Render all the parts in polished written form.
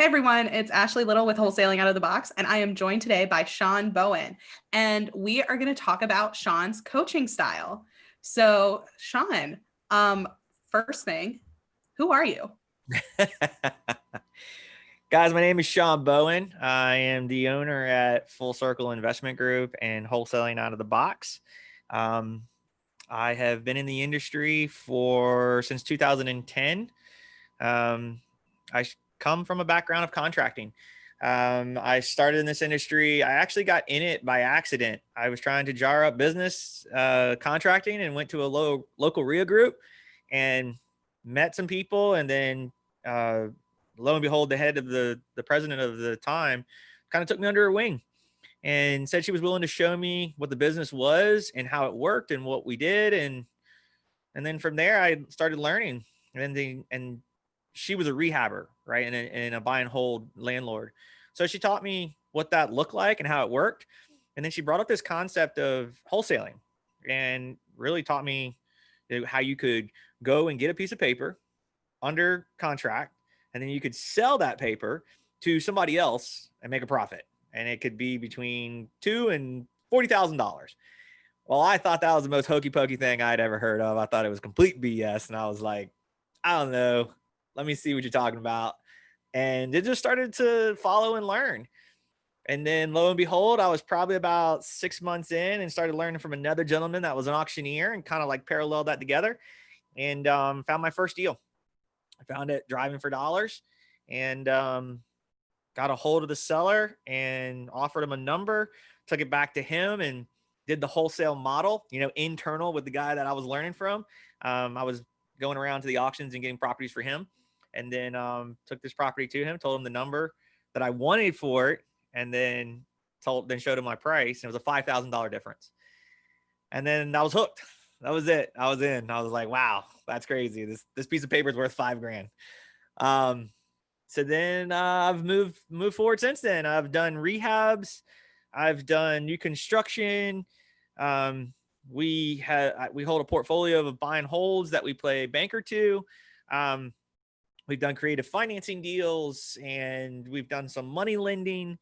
Hey everyone, it's Ashley Little with Wholesaling Out of the Box, and I am joined today by Shawn Bowen. And we are going to talk about Shawn's coaching style. So, Shawn, first thing, who are you? Guys, my name is Shawn Bowen. I am the owner at Full Circle Investment Group and Wholesaling Out of the Box. Um, I have been in the industry since 2010. I come from a background of contracting. I started in this industry. I actually got in it by accident. I was trying to jar up business contracting and went to a local RIA group and met some people, and then lo and behold, the head of the president of the time kind of took me under her wing and said she was willing to show me what the business was and how it worked and what we did. And then from there, I started learning. And she was a rehabber, right? And a buy and hold landlord. So she taught me what that looked like and how it worked. And then she brought up this concept of wholesaling and really taught me how you could go and get a piece of paper under contract, and then you could sell that paper to somebody else and make a profit. And it could be between $2,000 and $40,000. Well, I thought that was the most hokey pokey thing I'd ever heard of. I thought it was complete BS. And I was like, I don't know. Let me see what you're talking about. And it just started to follow and learn. And then lo and behold, I was probably about 6 months in and started learning from another gentleman that was an auctioneer and kind of like paralleled that together and found my first deal. I found it driving for dollars and got a hold of the seller and offered him a number, took it back to him and did the wholesale model, internal with the guy that I was learning from. I was going around to the auctions and getting properties for him, and then took this property to him, told him the number that I wanted for it, and then showed him my price. And it was a $5,000 difference. And then I was hooked. That was it. I was in. I was like, wow, that's crazy. This piece of paper is worth $5,000. So then I've moved forward since then. I've done rehabs. I've done new construction. We hold a portfolio of buy and holds that we play banker to. We've done creative financing deals, and we've done some money lending.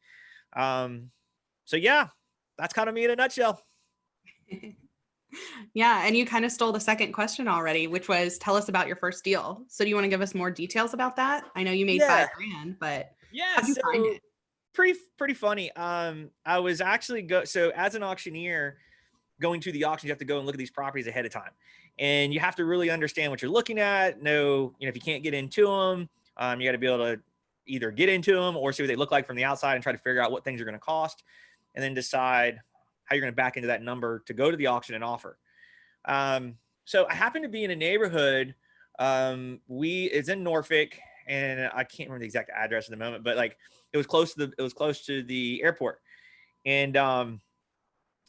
So yeah, that's kind of me in a nutshell. Yeah, and you kind of stole the second question already, which was tell us about your first deal. So do you want to give us more details about that? I know you made Yeah. $5,000, but Yeah. how'd you find So it? pretty funny. I was actually so as an auctioneer going to the auction, you have to go and look at these properties ahead of time, and you have to really understand what you're looking at. If you can't get into them, you got to be able to either get into them or see what they look like from the outside and try to figure out what things are going to cost, and then decide how you're going to back into that number to go to the auction and offer. So I happen to be in a neighborhood. It's in Norfolk, and I can't remember the exact address at the moment, but like it was close to the airport. And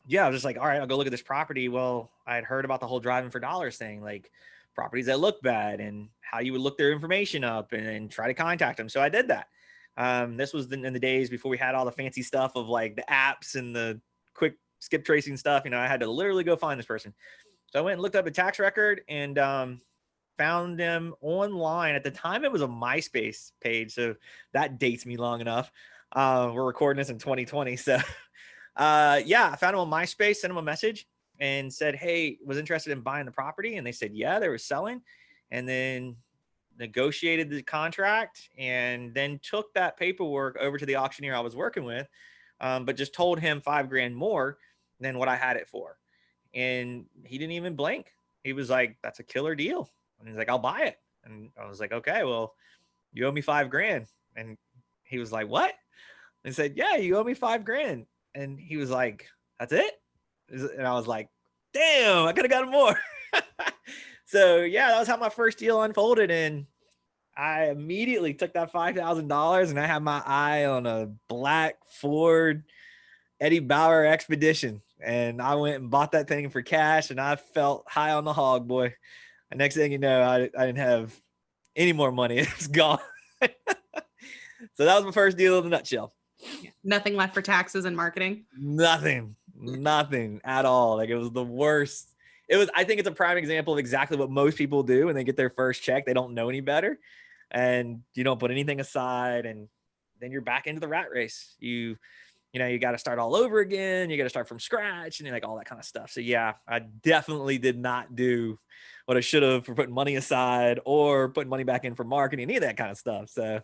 yeah, I was just like, all right, I'll go look at this property. Well, I had heard about the whole driving for dollars thing, like properties that look bad and how you would look their information up and try to contact them. So I did that. This was in the days before we had all the fancy stuff of like the apps and the quick skip tracing stuff. I had to literally go find this person. So I went and looked up a tax record and found them online. At the time, it was a MySpace page, so that dates me long enough. We're recording this in 2020, so yeah, I found them on MySpace, sent them a message, and said, "Hey, was interested in buying the property?" And they said, "Yeah, they were selling," and then negotiated the contract, and then took that paperwork over to the auctioneer I was working with, but just told him $5,000 more than what I had it for. And he didn't even blink. He was like, "That's a killer deal." And he's like, "I'll buy it." And I was like, "Okay, well, you owe me $5,000." And he was like, "What?" And I said, "Yeah, you owe me $5,000." And he was like, "That's it?" And I was like, "Damn, I could have gotten more." So yeah, that was how my first deal unfolded. And I immediately took that $5,000 and I had my eye on a black Ford Eddie Bauer Expedition. And I went and bought that thing for cash, and I felt high on the hog, boy. And next thing you know, I didn't have any more money. It was gone. So that was my first deal in a nutshell. Nothing left for taxes and marketing. Nothing at all. Like, it was the worst. I think it's a prime example of exactly what most people do when they get their first check. They don't know any better, and you don't put anything aside. And then you're back into the rat race. You got to start all over again. You got to start from scratch and like all that kind of stuff. So yeah, I definitely did not do what I should have for putting money aside or putting money back in for marketing, any of that kind of stuff. So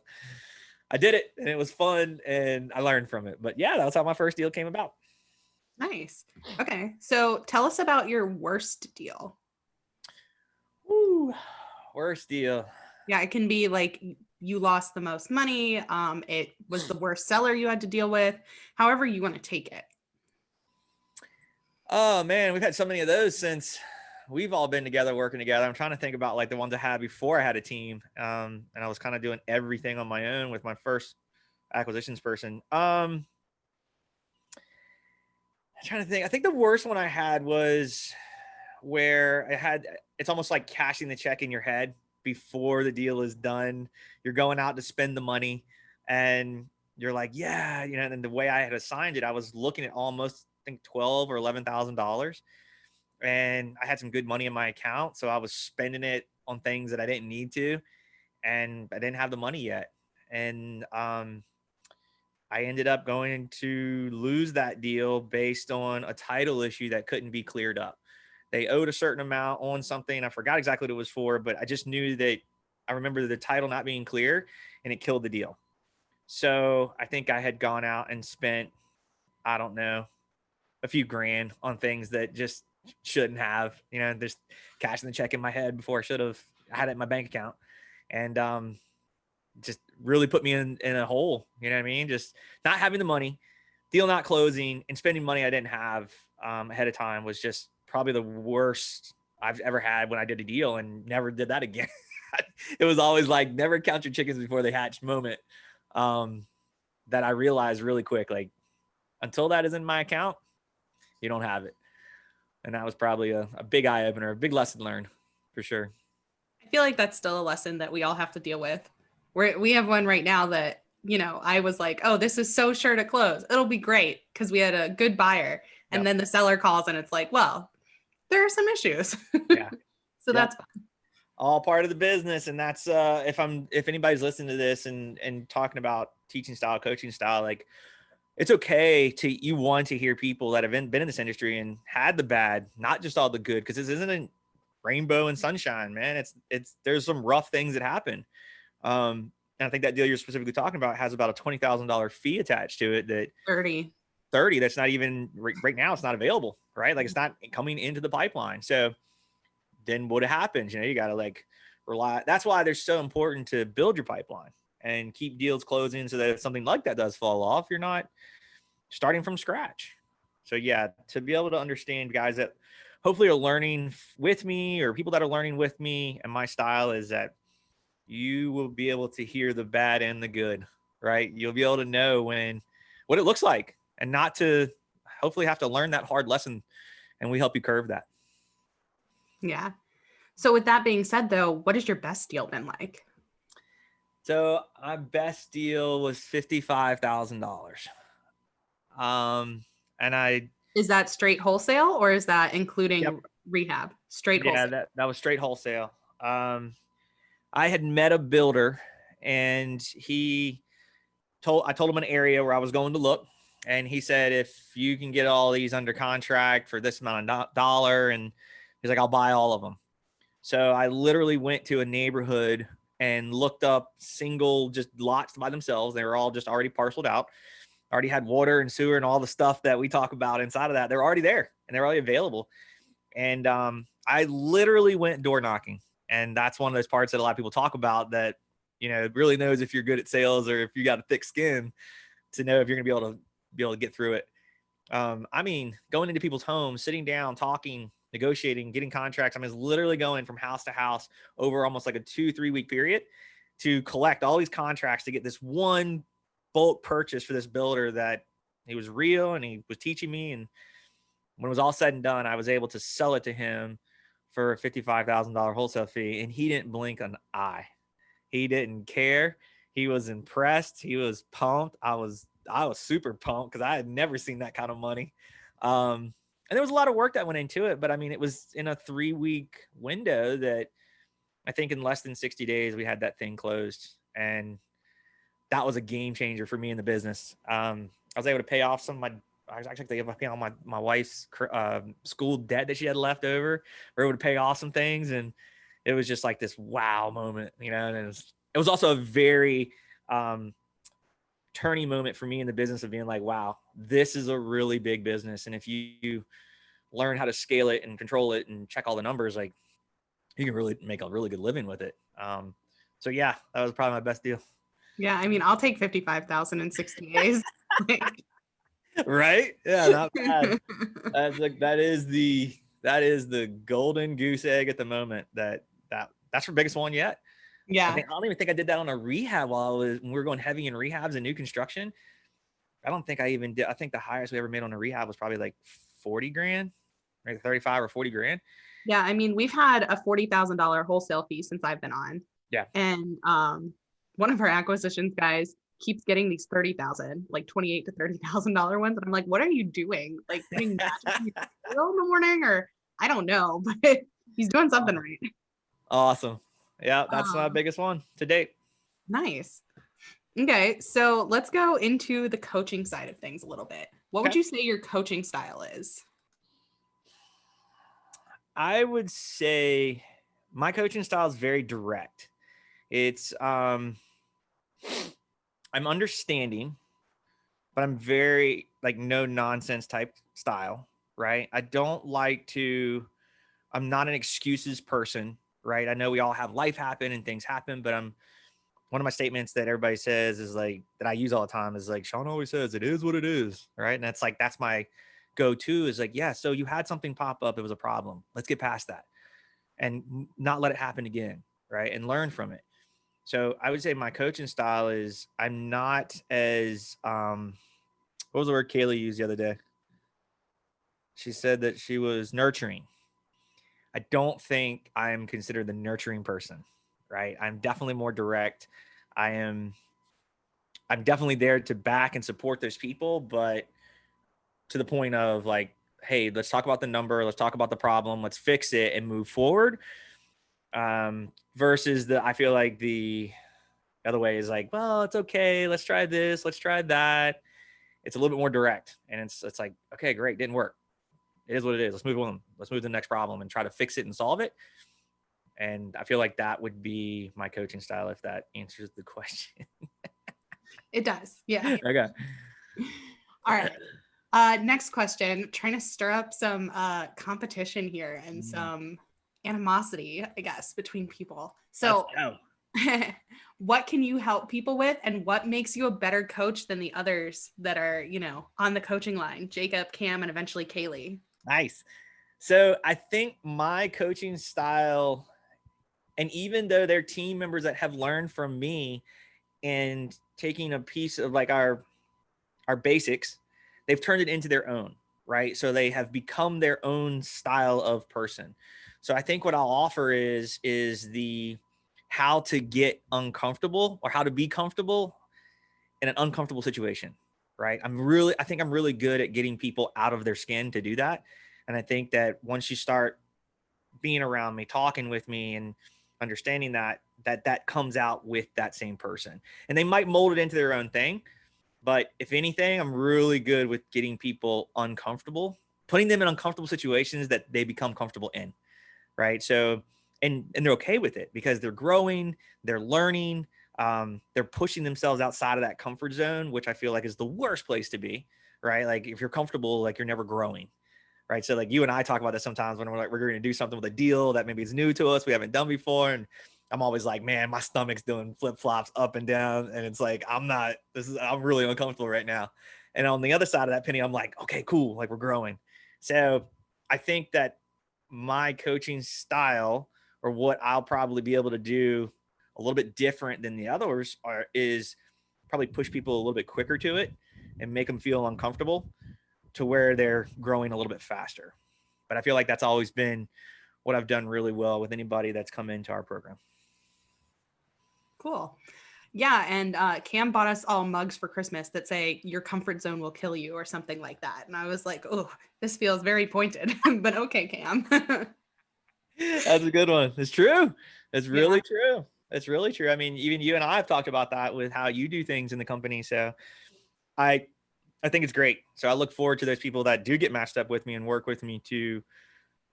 I did it and it was fun and I learned from it. But yeah, that was how my first deal came about. Nice. Okay. So tell us about your worst deal. Woo, worst deal. Yeah, it can be like you lost the most money. It was the worst seller you had to deal with. However you want to take it. Oh man, we've had so many of those since we've all been together, working together. I'm trying to think about like the ones I had before I had a team. And I was kind of doing everything on my own with my first acquisitions person. I'm trying to think. I think the worst one I had was where it's almost like cashing the check in your head before the deal is done. You're going out to spend the money and you're like, yeah, and the way I had assigned it, I was looking at almost, I think, $12,000 or $11,000. And I had some good money in my account. So I was spending it on things that I didn't need to, and I didn't have the money yet. And I ended up going to lose that deal based on a title issue that couldn't be cleared up. They owed a certain amount on something. I forgot exactly what it was for, but I just knew that I remember the title not being clear and it killed the deal. So I think I had gone out and spent, I don't know, a few grand on things that just shouldn't have, just cashing the check in my head before I should have. I had it in my bank account, and just really put me in a hole. You know what I mean? Just not having the money, deal not closing, and spending money I didn't have ahead of time was just probably the worst I've ever had when I did a deal, and never did that again. It was always like never count your chickens before they hatch moment. That I realized really quick, like until that is in my account, you don't have it. And that was probably a big eye opener, a big lesson learned for sure. I feel like that's still a lesson that we all have to deal with. We have one right now that, I was like, oh, this is so sure to close. It'll be great because we had a good buyer. And Yep. then the seller calls and it's like, well, there are some issues. Yeah. So Yep. that's fun. All part of the business. And that's if anybody's listening to this and talking about teaching style, coaching style, like it's okay you want to hear people that have been in this industry and had the bad, not just all the good, because this isn't a rainbow and sunshine, man. There's some rough things that happen. And I think that deal you're specifically talking about has about a $20,000 fee attached to it. That 30. That's not even right now. It's not available, right? Like it's not coming into the pipeline. So then what happens? You got to like rely. That's why they're so important to build your pipeline and keep deals closing so that if something like that does fall off, you're not starting from scratch. So yeah, to be able to understand guys that hopefully are learning with me or people that are learning with me and my style is that you will be able to hear the bad and the good, right? You'll be able to know what it looks like and not to hopefully have to learn that hard lesson. And we help you curve that. Yeah. So with that being said, though, what has your best deal been like? So my best deal was $55,000. And is that straight wholesale or is that including Yep. rehab? Straight wholesale. Yeah, that was straight wholesale. I had met a builder and I told him an area where I was going to look. And he said, if you can get all these under contract for this amount of dollar, and he's like, I'll buy all of them. So I literally went to a neighborhood and looked up single just lots by themselves. They were all just already parceled out, already had water and sewer and all the stuff that we talk about inside of that. They're already there and they're already available. And I literally went door knocking. And that's one of those parts that a lot of people talk about that, really knows if you're good at sales or if you got a thick skin to know if you're going to be able to get through it. I mean, going into people's homes, sitting down, talking, negotiating, getting contracts. I mean, it's literally going from house to house over almost like a 2-3 week period to collect all these contracts to get this one bulk purchase for this builder that he was real and he was teaching me. And when it was all said and done, I was able to sell it to him for a $55,000 wholesale fee. And he didn't blink an eye. He didn't care. He was impressed. He was pumped. I was super pumped because I had never seen that kind of money. And there was a lot of work that went into it, but I mean, it was in a 3-week window that I think in less than 60 days, we had that thing closed. And that was a game changer for me in the business. I was able to pay off I was actually able to pay on my wife's school debt that she had left over. We were able to pay off some things, and it was just like this wow moment, and it was also a very turning moment for me in the business of being like, wow, this is a really big business. And if you learn how to scale it and control it and check all the numbers, like you can really make a really good living with it. So yeah, that was probably my best deal. Yeah, I mean, I'll take 55,000 in 60 days. Right? Yeah, not bad. That is the golden goose egg at the moment. That's the biggest one yet. I Yeah. don't even think I did that on a rehab when we were going heavy in rehabs and new construction. I don't think I even did. I think the highest we ever made on a rehab was probably like 40 grand, like 35 or 40 grand. Yeah, I mean, we've had a $40,000 wholesale fee since I've been on. Yeah. And one of our acquisitions guys keeps getting these 30,000, like 28 to $30,000 ones. And I'm like, what are you doing? Like putting magic in the morning, or I don't know, but he's doing something right. Awesome. Yeah, that's my biggest one to date. Nice. Okay, so let's go into the coaching side of things a little bit. What would you say your coaching style is? I would say my coaching style is very direct. It's I'm understanding, but I'm very like no nonsense type style, right? I'm not an excuses person, right? I know we all have life happen and things happen, but one of my statements that everybody says is like, that I use all the time is like, Shawn always says, it is what it is, right? And that's my go-to is like, yeah, so you had something pop up. It was a problem. Let's get past that and not let it happen again, right? And learn from it. So I would say my coaching style is I'm not as, what was the word Kaylee used the other day? She said that she was nurturing. I don't think I am considered the nurturing person, right? I'm definitely more direct. I'm definitely there to back and support those people, but to the point of like, hey, let's talk about the number, let's talk about the problem, let's fix it and move forward. Versus I feel like the other way is like, well, it's okay, let's try this, let's try that. It's a little bit more direct, and it's like, okay, great, didn't work. It is what it is. Let's move on. Let's move to the next problem and try to fix it and solve it. And I feel like that would be my coaching style, if that answers the question. It does. Yeah. Okay. All right. Next question. Trying to stir up some competition here and some animosity, I guess, between people. So what can you help people with, and what makes you a better coach than the others that are, on the coaching line? Jacob, Cam, and eventually Kaylee. Nice. So I think my coaching style, and even though they're team members that have learned from me and taking a piece of like our basics, they've turned it into their own, right? So they have become their own style of person. So I think what I'll offer is the how to get uncomfortable, or how to be comfortable in an uncomfortable situation, right? I think I'm really good at getting people out of their skin to do that. And I think that once you start being around me, talking with me, and understanding that comes out with that same person, and they might mold it into their own thing. But if anything, I'm really good with getting people uncomfortable, putting them in uncomfortable situations that they become comfortable in, right? So, and they're okay with it because they're growing, they're learning, they're pushing themselves outside of that comfort zone, which I feel like is the worst place to be, right? Like if you're comfortable, like you're never growing, right? So like you and I talk about this sometimes when we're going to do something with a deal that maybe is new to us, we haven't done before, and I'm always like, man, my stomach's doing flip flops up and down, and it's like I'm really uncomfortable right now. And on the other side of that penny, I'm like, okay, cool, like we're growing. So I think that my coaching style, or what I'll probably be able to do a little bit different than the others is probably push people a little bit quicker to it and make them feel uncomfortable to where they're growing a little bit faster. But I feel like that's always been what I've done really well with anybody that's come into our program. Cool. Yeah. And Cam bought us all mugs for Christmas that say your comfort zone will kill you, or something like that. And I was like, oh, this feels very pointed, but okay, Cam. That's a good one. It's true. It's really true. It's really true. I mean, even you and I have talked about that with how you do things in the company. So I I think it's great. So I look forward to those people that do get matched up with me and work with me to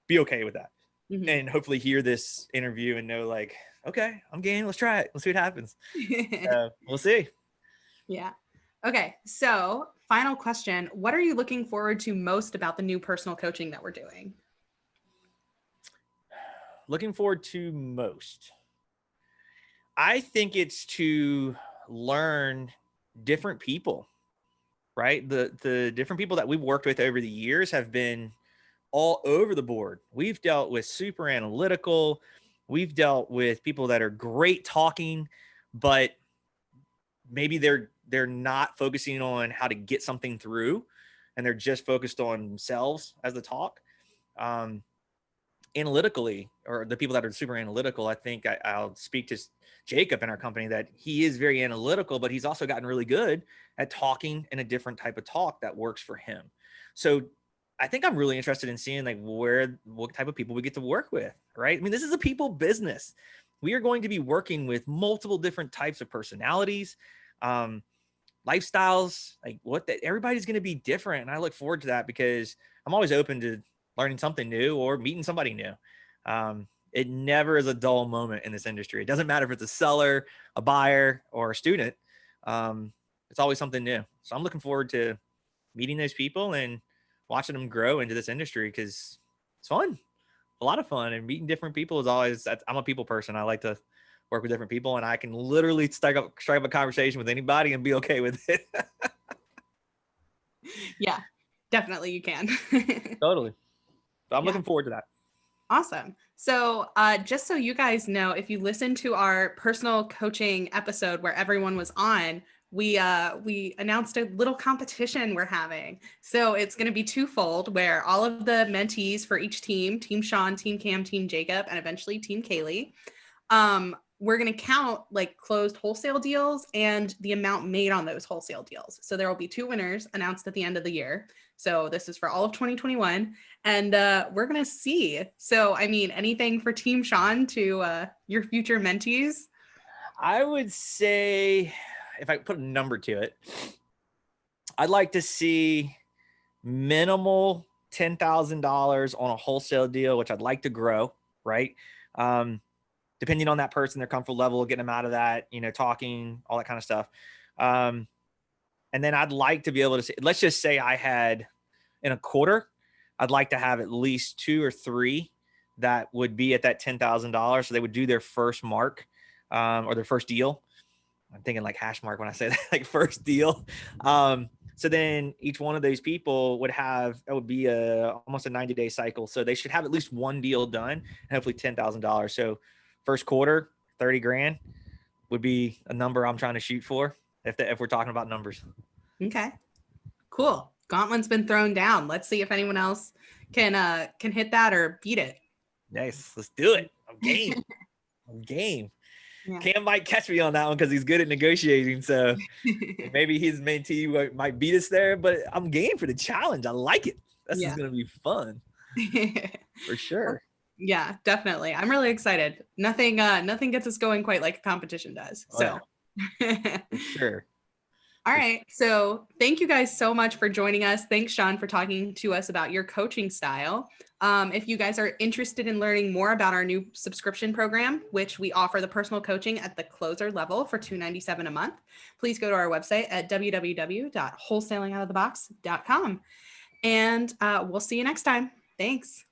be okay with that. Mhm. And hopefully hear this interview and know like, okay, I'm game. Let's try it. Let's see what happens. We'll see. Yeah. Okay. So, final question. What are you looking forward to most about the new personal coaching that we're doing? Looking forward to most. I think it's to learn different people, right? The different people that we've worked with over the years have been all over the board. We've dealt with super analytical. We've dealt with people that are great talking, but maybe they're not focusing on how to get something through, and they're just focused on themselves as the talk. Um, Analytically, or the people that are super analytical, I think I'll speak to Jacob in our company that he is very analytical, but he's also gotten really good at talking in a different type of talk that works for him. So I think I'm really interested in seeing like what type of people we get to work with, right? I mean, this is a people business. We are going to be working with multiple different types of personalities, um, lifestyles, like everybody's going to be different. And I look forward to that because I'm always open to learning something new or meeting somebody new. It never is a dull moment in this industry. It doesn't matter if it's a seller, a buyer, or a student. It's always something new. So I'm looking forward to meeting those people and watching them grow into this industry because it's fun, a lot of fun, and meeting different people is always. I'm a people person. I like to work with different people, and I can literally strike up a conversation with anybody and be okay with it. Yeah, definitely you can. Totally. So I'm Yeah. looking forward to that. Awesome. So, just so you guys know, if you listen to our personal coaching episode where everyone was on, we announced a little competition we're having. So it's going to be twofold, where all of the mentees for each team, Team Shawn, Team Cam, Team Jacob, and eventually Team Kaylee, we're going to count like closed wholesale deals and the amount made on those wholesale deals. So there will be two winners announced at the end of the year. So this is for all of 2021, and we're going to see. So, I mean, anything for Team Shawn to your future mentees? I would say, if I put a number to it, I'd like to see minimal $10,000 on a wholesale deal, which I'd like to grow, right? Depending on that person, their comfort level, getting them out of that, talking, all that kind of stuff. And then I'd like to be able to say, let's just say I had in a quarter, I'd like to have at least 2 or 3 that would be at that $10,000. So they would do their first mark, or their first deal. I'm thinking like hash mark when I say that, like first deal. So then each one of those people would be almost a 90-day cycle. So they should have at least one deal done and hopefully $10,000. So first quarter, 30 grand would be a number I'm trying to shoot for if we're talking about numbers. Okay, cool. Gauntlet's been thrown down. Let's see if anyone else can hit that or beat it. Nice. Let's do it. I'm game. I'm game. Yeah. Cam might catch me on that one because he's good at negotiating. So maybe his mentee might beat us there, but I'm game for the challenge. I like it. This is going to be fun for sure. Yeah, definitely. I'm really excited. Nothing gets us going quite like a competition does. So for sure. All right. So thank you guys so much for joining us. Thanks, Shawn, for talking to us about your coaching style. If you guys are interested in learning more about our new subscription program, which we offer the personal coaching at the closer level for $297 a month, please go to our website at www.wholesalingoutofthebox.com. And we'll see you next time. Thanks.